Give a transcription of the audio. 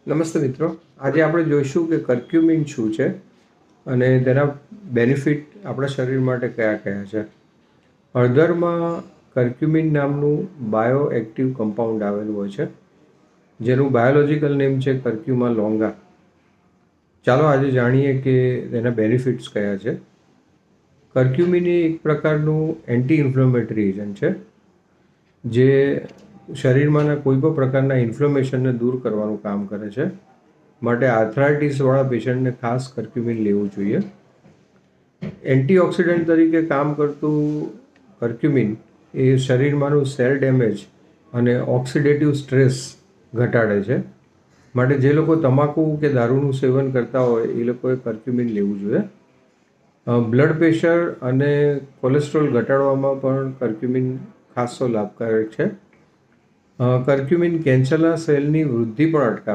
નમસ્તે મિત્રો, આજે આપણે જોઈશું કે કર્ક્યુમિન શું છે અને તેના બેનિફિટ આપણા શરીર માટે કયા કયા છે. હળદરમાં કર્ક્યુમિન નામનું બાયો એક્ટિવ કમ્પાઉન્ડ આવેલું હોય છે, જેનું બાયોલોજિકલ નેમ છે કર્ક્યુમા લોંગા. ચાલો આજે જાણીએ કે તેના બેનિફિટ્સ કયા છે. કર્ક્યુમિન એ એક પ્રકારનું એન્ટી ઇન્ફ્લેમેટરી એજન્ટ છે, જે શરીરમાંના કોઈ પણ પ્રકારના ઇન્ફ્લેમેશનને દૂર કરવાનું કામ કરે છે. માટે આર્થરાઇટિસવાળા પેશન્ટને ખાસ કર્ક્યુમિન લેવું જોઈએ. એન્ટીઓક્સિડન્ટ તરીકે કામ કરતું કર્ક્યુમિન એ શરીરમાંનું સેલ ડેમેજ અને ઓક્સિડેટિવ સ્ટ્રેસ ઘટાડે છે. માટે જે લોકો તમાકુ કે દારૂનું સેવન કરતા હોય એ લોકોએ કર્ક્યુમિન લેવું જોઈએ. બ્લડ પ્રેશર અને કોલેસ્ટ્રોલ ઘટાડવામાં પણ કર્ક્યુમિન ખાસો લાભકારક છે. કર્ક્યુમિન કેન્સરના સેલની વૃદ્ધિ પણ અટકાવે